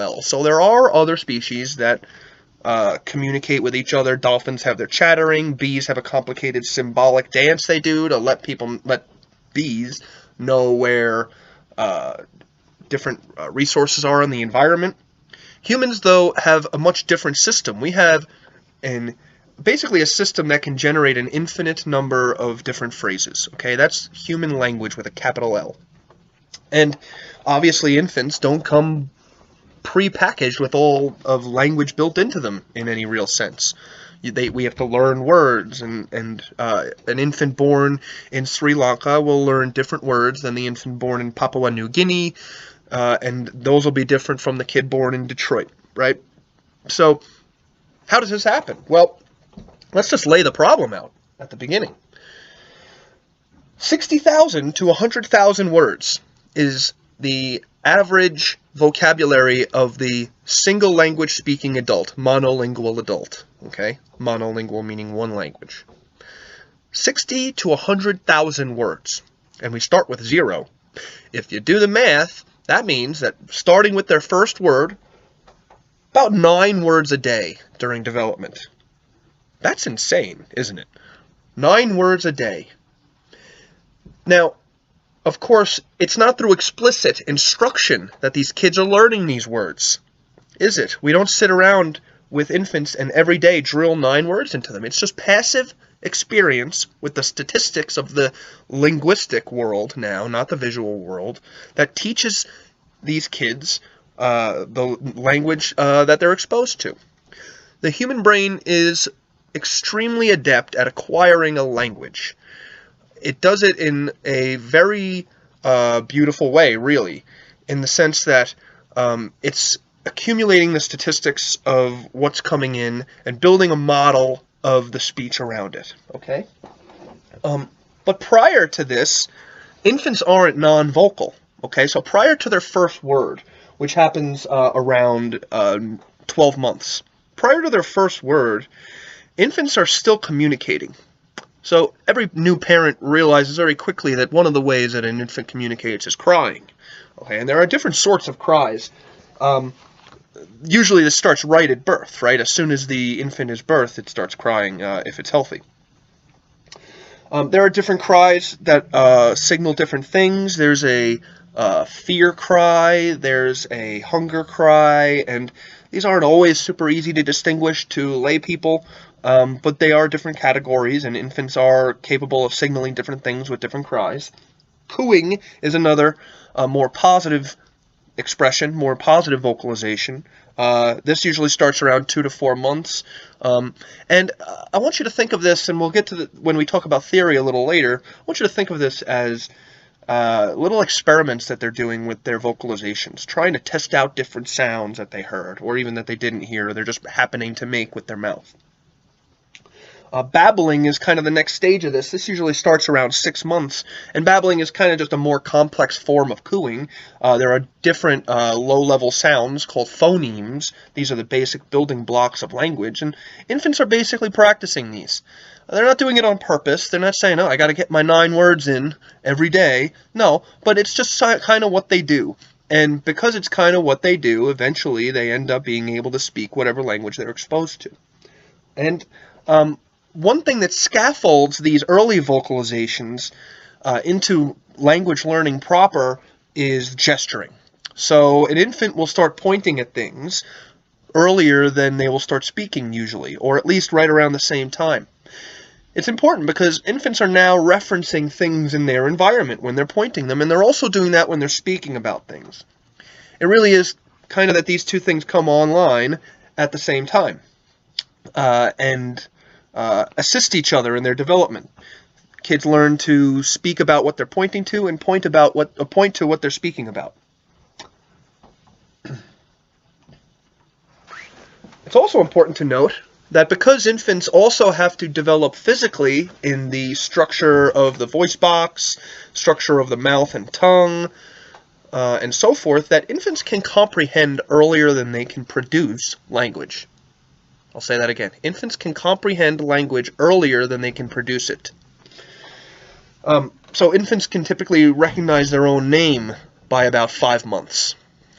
capital L. So there are other species that communicate with each other. Dolphins have their chattering. Bees have a complicated symbolic dance they do to let bees know where different resources are in the environment. Humans, though, have a much different system. We have basically a system that can generate an infinite number of different phrases. Okay, that's human language with a capital L. And obviously infants don't come pre-packaged with all of language built into them in any real sense. We have to learn words, and an infant born in Sri Lanka will learn different words than the infant born in Papua New Guinea, and those will be different from the kid born in Detroit, right? So how does this happen? Well, let's just lay the problem out at the beginning. 60,000 to 100,000 words is the average vocabulary of the single language speaking adult, monolingual adult, okay? Monolingual meaning one language. 60 to 100,000 words, and we start with 0. If you do the math, that means that starting with their first word, about 9 words a day during development. That's insane, isn't it? 9 words a day. Now, of course, it's not through explicit instruction that these kids are learning these words, is it? We don't sit around with infants and every day drill 9 words into them. It's just passive experience with the statistics of the linguistic world now, not the visual world, that teaches these kids the language that they're exposed to. The human brain is extremely adept at acquiring a language. It does it in a very beautiful way, really, in the sense that it's accumulating the statistics of what's coming in and building a model of the speech around it, okay? But prior to this, infants aren't non-vocal, okay? So prior to their first word, which happens around 12 months, prior to their first word, infants are still communicating. So every new parent realizes very quickly that one of the ways that an infant communicates is crying. Okay, and there are different sorts of cries. Usually this starts right at birth, right? As soon as the infant is birthed, it starts crying if it's healthy. There are different cries that signal different things. There's a fear cry, there's a hunger cry, and these aren't always super easy to distinguish to lay people. But they are different categories, and infants are capable of signaling different things with different cries. Cooing is another more positive expression, more positive vocalization. This usually starts around 2 to 4 months. And I want you to think of this, and we'll get to when we talk about theory a little later, I want you to think of this as little experiments that they're doing with their vocalizations, trying to test out different sounds that they heard, or even that they didn't hear, they're just happening to make with their mouth. Babbling is kind of the next stage of this. This usually starts around 6 months, and babbling is kind of just a more complex form of cooing. There are different low-level sounds called phonemes. These are the basic building blocks of language, and infants are basically practicing these. They're not doing it on purpose. They're not saying, oh, I got to get my 9 words in every day. No, but it's just kind of what they do. And because it's kind of what they do, eventually they end up being able to speak whatever language they're exposed to. And one thing that scaffolds these early vocalizations into language learning proper is gesturing. So an infant will start pointing at things earlier than they will start speaking usually, or at least right around the same time. It's important because infants are now referencing things in their environment when they're pointing them, and they're also doing that when they're speaking about things. It really is kind of that these two things come online at the same time. And assist each other in their development. Kids learn to speak about what they're pointing to and point to what they're speaking about. It's also important to note that because infants also have to develop physically in the structure of the voice box, structure of the mouth and tongue, and so forth, that infants can comprehend earlier than they can produce language. I'll say that again. Infants can comprehend language earlier than they can produce it. So infants can typically recognize their own name by about 5 months.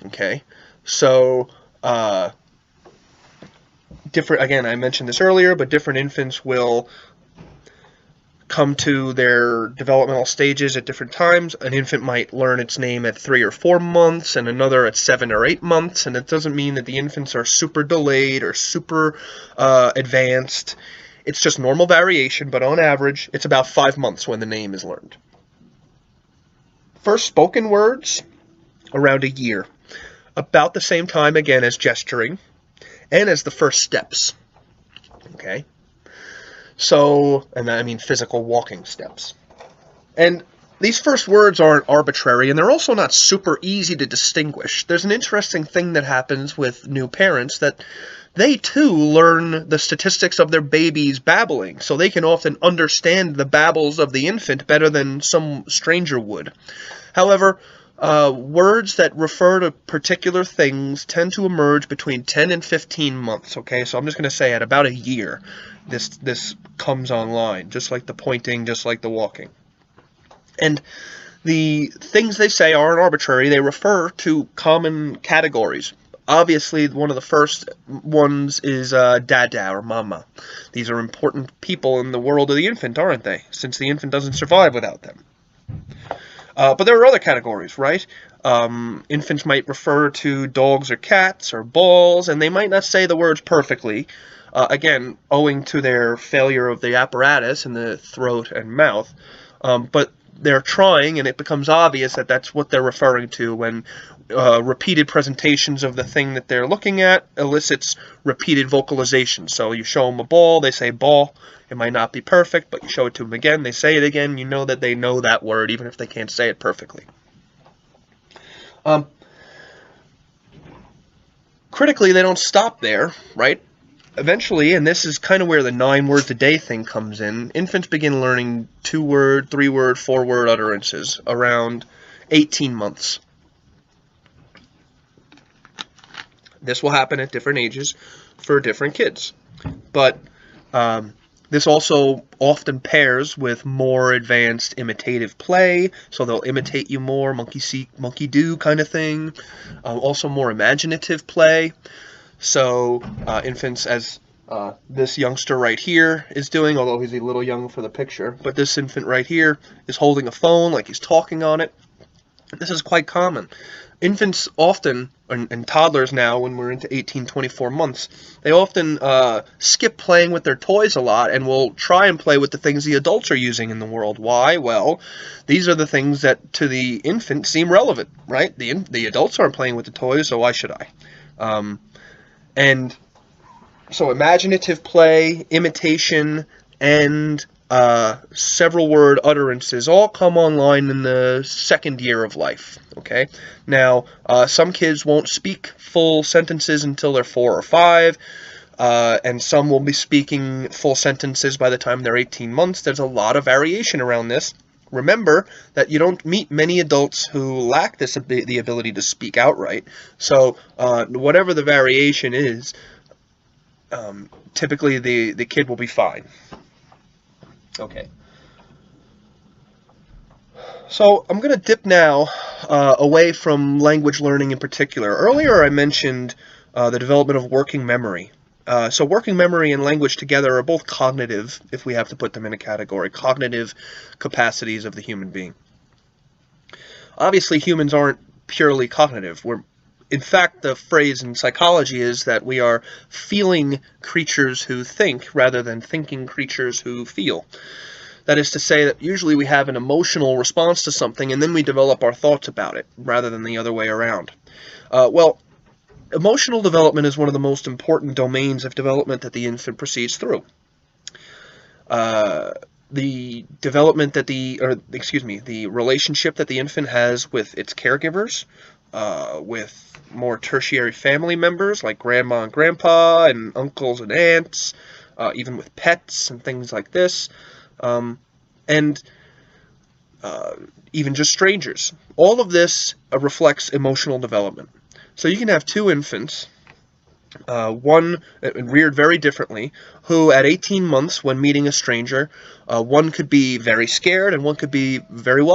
Okay, So, different, again, I mentioned this earlier, but different infants will come to their developmental stages at different times. An infant might learn its name at 3 or 4 months, and another at 7 or 8 months, and it doesn't mean that the infants are super delayed or super advanced. It's just normal variation, but on average, it's about 5 months when the name is learned. First spoken words, around a year. About the same time, again, as gesturing, and as the first steps. Okay? So, and I mean physical walking steps. And these first words aren't arbitrary, and they're also not super easy to distinguish. There's an interesting thing that happens with new parents, that they too learn the statistics of their baby's babbling, so they can often understand the babbles of the infant better than some stranger would. However, words that refer to particular things tend to emerge between 10 and 15 months, okay? So I'm just going to say at about a year, this comes online, just like the pointing, just like the walking. And the things they say aren't arbitrary. They refer to common categories. Obviously, one of the first ones is dada or mama. These are important people in the world of the infant, aren't they? Since the infant doesn't survive without them. But there are other categories, right? Infants might refer to dogs or cats or balls, and they might not say the words perfectly, again, owing to their failure of the apparatus in the throat and mouth. But they're trying, and it becomes obvious that that's what they're referring to when repeated presentations of the thing that they're looking at elicits repeated vocalization. So you show them a ball, they say ball. It might not be perfect, but you show it to them again, they say it again. You know that they know that word, even if they can't say it perfectly. Critically, they don't stop there, right? Eventually, and this is kind of where the 9 words a day thing comes in, infants begin learning 2-word, 3-word, 4-word utterances around 18 months. This will happen at different ages for different kids. But this also often pairs with more advanced imitative play, so they'll imitate you more, monkey see, monkey do kind of thing. Also more imaginative play. So infants, as this youngster right here is doing, although he's a little young for the picture, but this infant right here is holding a phone like he's talking on it. This is quite common. Infants often, and toddlers now, when we're into 18, 24 months, they often skip playing with their toys a lot and will try and play with the things the adults are using in the world. Why? Well, these are the things that to the infant seem relevant, right? The adults aren't playing with the toys, so why should I? And so imaginative play, imitation, and several word utterances all come online in the 2nd year of life, okay? Now, some kids won't speak full sentences until they're 4 or 5, and some will be speaking full sentences by the time they're 18 months. There's a lot of variation around this. Remember that you don't meet many adults who lack the ability to speak outright, so whatever the variation is, typically the kid will be fine. Okay. So I'm going to dip now away from language learning in particular. Earlier I mentioned the development of working memory. So working memory and language together are both cognitive, if we have to put them in a category, cognitive capacities of the human being. Obviously, humans aren't purely cognitive. In fact, the phrase in psychology is that we are feeling creatures who think rather than thinking creatures who feel. That is to say that usually we have an emotional response to something and then we develop our thoughts about it rather than the other way around. Well, emotional development is one of the most important domains of development that the infant proceeds through. The development that the relationship that the infant has with its caregivers, with more tertiary family members like grandma and grandpa and uncles and aunts, even with pets and things like this, and even just strangers. All of this reflects emotional development. So you can have 2 infants, one reared very differently, who at 18 months when meeting a stranger, one could be very scared and one could be very well